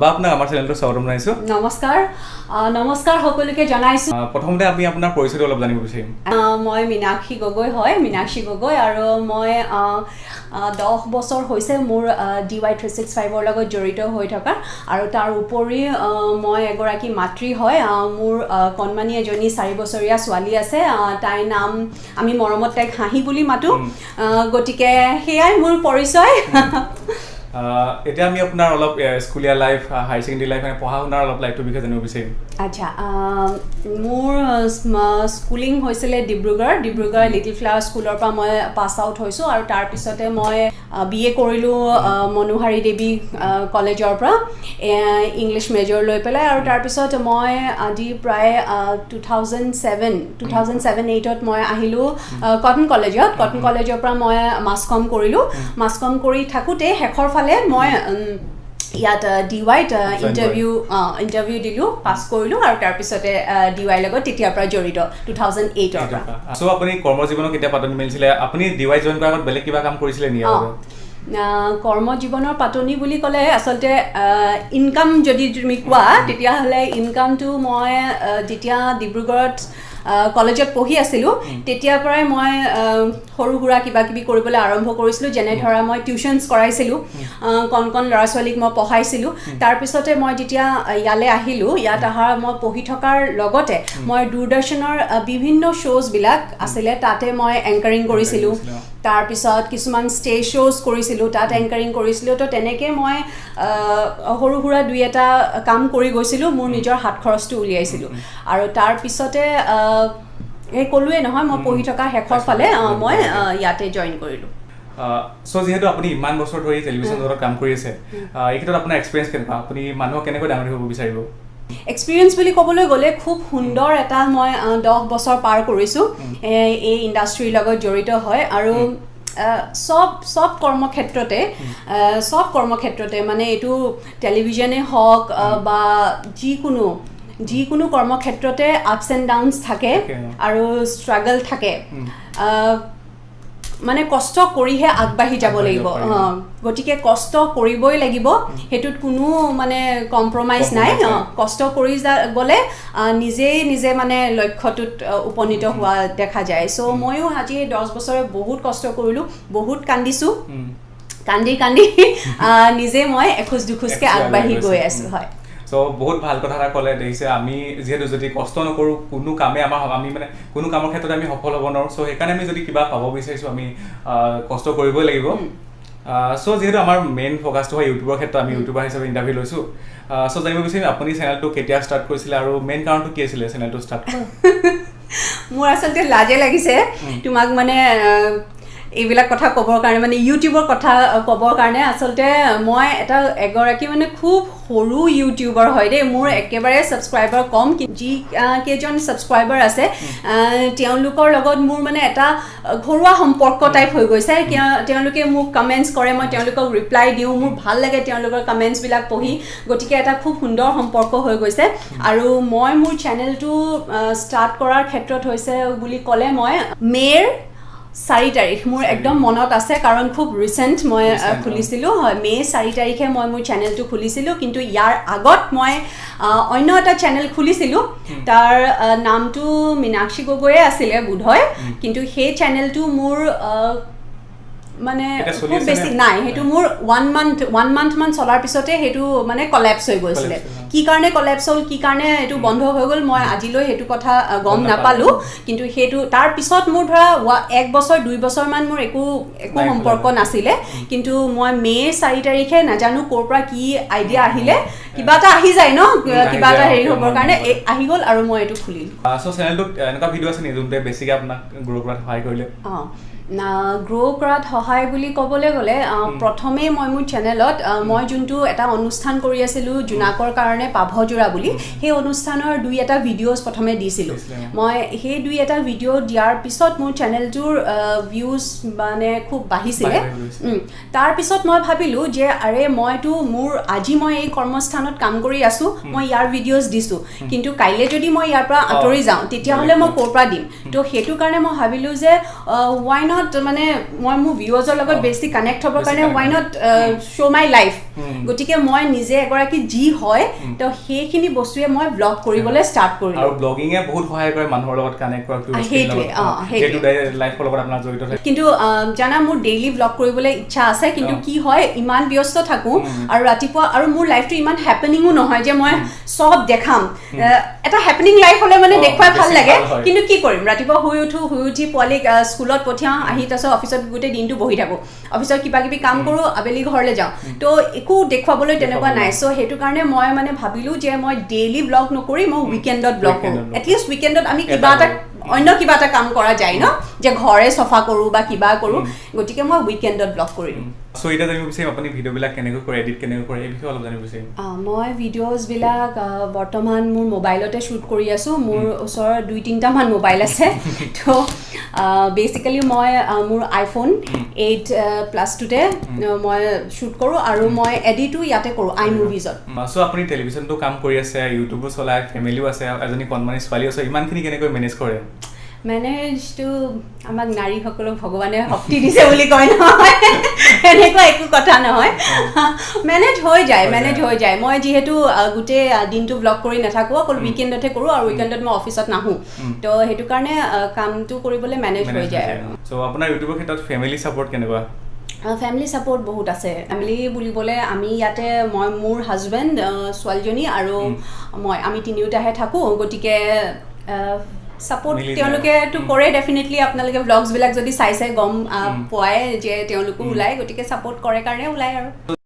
বা আপোনাক আমাৰ চেনেলটো স্বাগতম জনাইছো নমস্কাৰ সকলোকে জনাইছো প্ৰথমতে আমি আপোনাৰ পৰিচয়টো অলপ জানিব বিচাৰিম মই মীনাক্ষী গগৈ আৰু মই 10 বছৰ হৈছে মোৰ DY365 ৰ লগত জড়িত হৈ থকা আৰু তাৰ উপৰি মই এগৰাকী মাতৃ হয় মোৰ কণমানি এজনী 4 বছৰীয়া ছোৱালী আছে তাইৰ নাম আমি মৰমত তাইক হাঁহি বুলি মাতো গতিকে হেয়াই মোৰ পৰিচয় এতিয়া আমি আপোনাৰ অলপ স্কুলীয়া লাইফ হাই সেকেন্ডাৰী লাইফ মানে পঢ়া শুনাৰ অলপ লাইফটোৰ বিষয়ে জানিব বিচাৰিম আচ্ছা মোৰ স্কুলিং হৈছিলে ডিব্ৰুগড় লিটিল ফ্লাৱাৰ স্কুলৰ পৰা মই পাছ আউট হৈছোঁ আৰু তাৰ পিছতে মই BA কৰিলোঁ মনোহাৰী দেৱী কলেজৰ পৰা ইংলিছ মেজৰ লৈ পেলাই আৰু তাৰপিছত মই আজি প্ৰায় 2007-8ত মই আহিলোঁ কটন কলেজৰ পৰা মই মাছ কম কৰিলোঁ মাছ কম কৰি থাকোঁতে শেষৰ ফালে মই ইয়াত DYত ইণ্টাৰভিউ দিলোঁ পাছ কৰিলোঁ আৰু তাৰপিছতে DY লগত তেতিয়াৰ পৰা জড়িত 2008ৰ পৰা সো আপুনি কৰ্মজীৱনত কেতিয়া পাতনি মেলিছিলে আপুনি DY জইন কৰাৰ আগত বেলেগ কিবা কাম কৰিছিলে নেকি কৰ্মজীৱনৰ পাতনি বুলি ক'লে আচলতে ইনকাম যদি তুমি কোৱা তেতিয়াহ'লে ইনকামটো মই যেতিয়া ডিব্ৰুগড়ত কলেজত পঢ়ি আছিলোঁ তেতিয়াৰ পৰাই মই সৰু সুৰা কিবা কিবি কৰিবলৈ আৰম্ভ কৰিছিলোঁ যেনে ধৰা মই টিউশ্যনছ কৰাইছিলোঁ কণ ল'ৰা ছোৱালীক মই পঢ়াইছিলোঁ তাৰপিছতে মই যেতিয়া ইয়ালৈ আহিলোঁ ইয়াত অহাৰ মই পঢ়ি থকাৰ লগতে মই দূৰদৰ্শনৰ বিভিন্ন শ্ব'জবিলাক আছিলে তাতে মই এংকাৰিং কৰিছিলোঁ তাৰপিছত কিছুমান ষ্টেজ শ্ব'জ কৰিছিলোঁ তাত এংকাৰিং কৰিছিলোঁ তো তেনেকৈ মই সৰু সুৰা দুই এটা কাম কৰি গৈছিলোঁ মোৰ নিজৰ হাত খৰচটো উলিয়াইছিলোঁ আৰু তাৰপিছতে এই ক'লোৱে নহয় মই পঢ়ি থকা শেষৰ ফালে মই ইয়াতে জইন কৰিলোঁ সো যেহেতু আপুনি ইমান বছৰ ধৰি টেলিভিছন জগতত কাম কৰি আছে এই ক্ষেত্ৰত আপোনাৰ এক্সপিৰিয়েঞ্চ কেনেকুৱা আপুনি মানুহক কেনেকৈ ডাঙৰ হ'ব বিচাৰিব এক্সপিৰিয়েঞ্চ বুলি ক'বলৈ গ'লে খুব সুন্দৰ এটা মই 10 বছৰ পাৰ কৰিছোঁ এই ইণ্ডাষ্ট্ৰীৰ লগত জড়িত হয় আৰু সব কৰ্মক্ষেত্ৰতে মানে এইটো টেলিভিছনেই হওক বা যিকোনো কৰ্মক্ষেত্ৰতে আপছ এণ্ড ডাউনছ থাকে আৰু ষ্ট্ৰাগল থাকে মানে কষ্ট কৰিহে আগবাঢ়ি যাব লাগিব গতিকে কষ্ট কৰিবই লাগিব হেতুত কোনো মানে কম্প্ৰমাইজ নাই কষ্ট কৰি গ'লে নিজে মানে লক্ষ্যটোত উপনীত হোৱা দেখা যায় সো ময়ো আজি 10 বছৰে বহুত কষ্ট কৰিলোঁ বহুত কান্দিছোঁ কান্দি নিজে মই এখোজ দুখোজকে আগবাঢ়ি গৈ আছোঁ হয় সো বহুত ভাল কথা এটা ক'লে দেখিছে আমি যেহেতু যদি কষ্ট নকৰোঁ কোনো কামে আমি মানে কোনো কামৰ ক্ষেত্ৰত আমি সফল হ'ব নোৱাৰোঁ সো সেইকাৰণে আমি যদি কিবা পাব বিচাৰিছোঁ আমি কষ্ট কৰিবই লাগিব সো যেহেতু আমাৰ মেইন ফ'কাছটো হয় ইউটিউবৰ ক্ষেত্ৰত আমি ইউটিউবাৰ হিচাপে ইণ্টাৰভিউ লৈছোঁ সো জানিব বিচাৰিম আপুনি চেনেলটো কেতিয়া ষ্টাৰ্ট কৰিছিলে আৰু মেইন কাৰণটো কি আছিলে চেনেলটো ষ্টাৰ্ট কৰা মোৰ আচলতে লাজে লাগিছে তোমাক মানে এইবিলাক কথা ক'বৰ কাৰণে মানে ইউটিউবৰ কথা ক'বৰ কাৰণে আচলতে মই এগৰাকী মানে খুব সৰু ইউটিউবাৰ হয় দেই মোৰ একেবাৰে ছাবস্ক্ৰাইবাৰ কম যি কেইজন ছাবস্ক্ৰাইবাৰ আছে তেওঁলোকৰ লগত মোৰ মানে এটা ঘৰুৱা সম্পৰ্ক টাইপ হৈ গৈছে তেওঁলোকে মোক কমেণ্টছ কৰে মই তেওঁলোকক ৰিপ্লাই দিওঁ মোৰ ভাল লাগে তেওঁলোকৰ কমেণ্টছবিলাক পঢ়ি গতিকে এটা খুব সুন্দৰ সম্পৰ্ক হৈ গৈছে আৰু মই মোৰ চেনেলটো ষ্টাৰ্ট কৰাৰ ক্ষেত্ৰত হৈছে বুলি ক'লে মই মে'ৰ 4 তাৰিখ মোৰ একদম মনত আছে কাৰণ খুব ৰিচেণ্ট মই খুলিছিলোঁ হয় মে' 4 তাৰিখে মই মোৰ চেনেলটো খুলিছিলোঁ কিন্তু ইয়াৰ আগত মই অন্য এটা চেনেল খুলিছিলোঁ তাৰ নামটো মীনাক্ষী গগৈয়ে আছিলে বোধহয় কিন্তু সেই চেনেলটো মোৰ মানে খুব বেছি নাই সেইটো মোৰ 1 মান্থ মান চলাৰ পিছতে সেইটো মানে কলেপছ হৈ গৈছিলে কি কাৰণে কলেপছ হ'ল কি কাৰণে এইটো বন্ধ হৈ গ'ল মই আজিলৈ সেইটো কথা গম নাপালোঁ কিন্তু সেইটো তাৰ পিছত মোৰ ধৰা 1 বছৰ 2 বছৰমান মোৰ একো সম্পৰ্ক নাছিলে কিন্তু মই মে' 4 তাৰিখে নাজানো ক'ৰ পৰা কি আইডিয়া আহিলে কিবা এটা আহি যায় ন কিবা এটা হেৰি হ'বৰ কাৰণে আহি গ'ল আৰু মই এইটো খুলিলোঁ সো চেনেলটোত এনেকুৱা ভিডিঅ' আছে নেকি যোনটোৱে বেছিকৈ আপোনাক গ্ৰ' কৰাত সহায় কৰিলে গ্ৰ' কৰাত সহায় বুলি ক'বলৈ গ'লে প্ৰথমেই মই মোৰ চেনেলত মই যোনটো এটা অনুষ্ঠান কৰি আছিলোঁ জোনাকৰ কাৰণে পাভযোৰা বুলি সেই অনুষ্ঠানৰ 2-এটা ভিডিঅ'জ প্ৰথমে দিছিলোঁ মই সেই 2-এটা ভিডিঅ' দিয়াৰ পিছত মোৰ চেনেলটোৰ ভিউজ মানে খুব বাঢ়িছিলে তাৰপিছত মই ভাবিলোঁ যে আৰে মইতো আজি মই এই কৰ্মস্থানত কাম কৰি আছোঁ মই ইয়াৰ ভিডিঅ'জ দিছোঁ কিন্তু কাইলৈ যদি মই ইয়াৰ পৰা আঁতৰি যাওঁ তেতিয়াহ'লে মই ক'ৰ পৰা দিম তো সেইটো কাৰণে মই ভাবিলোঁ যে why not মানে মই মোৰ ভিউৱাৰ্ছৰ লগত বেছি কানেক্ট হ'বৰ কাৰণে why not show my life গতিকে মই নিজে এগৰাকী যি হয় তো সেইখিনি বস্তুৱে মই ব্লগ কৰিবলৈ ষ্টাৰ্ট কৰিলোঁ আৰু ব্লগিঙে বহুত সহায় কৰে মানুহৰ লগত কানেক্ট কৰাটো লাইফৰ লগত আপোনাৰ জড়িত থাকে কিন্তু জানা মোৰ ডেইলি ব্লগ কৰিবলৈ ইচ্ছা আছে কিন্তু কি হয় ইমান ব্যস্ত থাকোঁ আৰু ৰাতিপুৱা আৰু মোৰ লাইফটো ইমান হেপেনিঙো নহয় যে মই চব দেখাম এটা হেপেনিং লাইফ হ'লে মানে দেখুৱাই ভাল লাগে কিন্তু কি কৰিম ৰাতিপুৱা শুই উঠি পোৱালীক স্কুলত পঠিয়াওঁ আহি তাৰপিছত অফিচত গোটেই দিনটো বহি থাকোঁ অফিচত কিবা কিবি কাম কৰোঁ আবেলি ঘৰলৈ যাওঁ তো একো দেখুৱাবলৈ তেনেকুৱা নাই চ' সেইটো কাৰণে মই মানে ভাবিলোঁ যে মই ডেইলি ব্লগ নকৰি মই উইকেণ্ডত ব্লগ কৰোঁ এটলিষ্ট উইকেণ্ডত আমি কিবা এটা অন্য কিবা এটা কাম কৰা যায় ন যে ঘৰে চফা কৰোঁ বা কিবা কৰোঁ গতিকে মই উইকেণ্ডত ব্লগ কৰিলোঁ চ' এতিয়া জানিব বিচাৰিম আপুনি ভিডিঅ'বিলাক কেনেকৈ কৰে এডিট কেনেকৈ কৰে এই বিষয়ে অলপ জানিব বিচাৰিম মই ভিডিঅ'জবিলাক বৰ্তমান মোৰ মোবাইলতে শ্বুট কৰি আছোঁ মোৰ ওচৰত 2-3টামান মোবাইল আছে তো বেচিকেলি মই মোৰ iPhone 8 প্লাছটোতে মই শ্বুট কৰোঁ আৰু মই এডিটো ইয়াতে কৰোঁ iMoviesত চ' আপুনি টেলিভিশ্যনটো কাম কৰি আছে ইউটিউবো চলায় ফেমিলিও আছে এজনী কণমানি ছোৱালী আছে ইমানখিনি কেনেকৈ মেনেজ কৰে মেনেজটো আমাক নাৰীসকলক ভগৱানে শক্তি দিছে বুলি কয় নহয় এনেকুৱা একো কথা নহয় মেনেজ হৈ যায় মই যিহেতু গোটেই দিনটো ব্লগ কৰি নাথাকোঁ অকল উইকেণ্ডতহে কৰোঁ আৰু উইকেণ্ডত মই অফিচত নাহোঁ তো সেইটো কাৰণে কামটো কৰিবলৈ মেনেজ হৈ যায় আৰু চ' আপোনাৰ ইউটিউবৰ ক্ষেত্ৰত ফেমিলি ছাপৰ্ট কেনেকুৱা ফেমিলি ছাপৰ্ট বহুত আছে ফেমিলি বুলিবলৈ আমি ইয়াতে মই মোৰ হাজবেণ্ড ছোৱালীজনী আৰু আমি তিনিওটাহে থাকোঁ গতিকে ছাপৰ্ট তেওঁলোকেতো কৰে ডেফিনেটলি আপোনালোকে ব্লগছবিলাক যদি চাইছে গম পোৱাই যে তেওঁলোকো ওলায় গতিকে ছাপৰ্ট কৰে কাৰণে ওলায় আৰু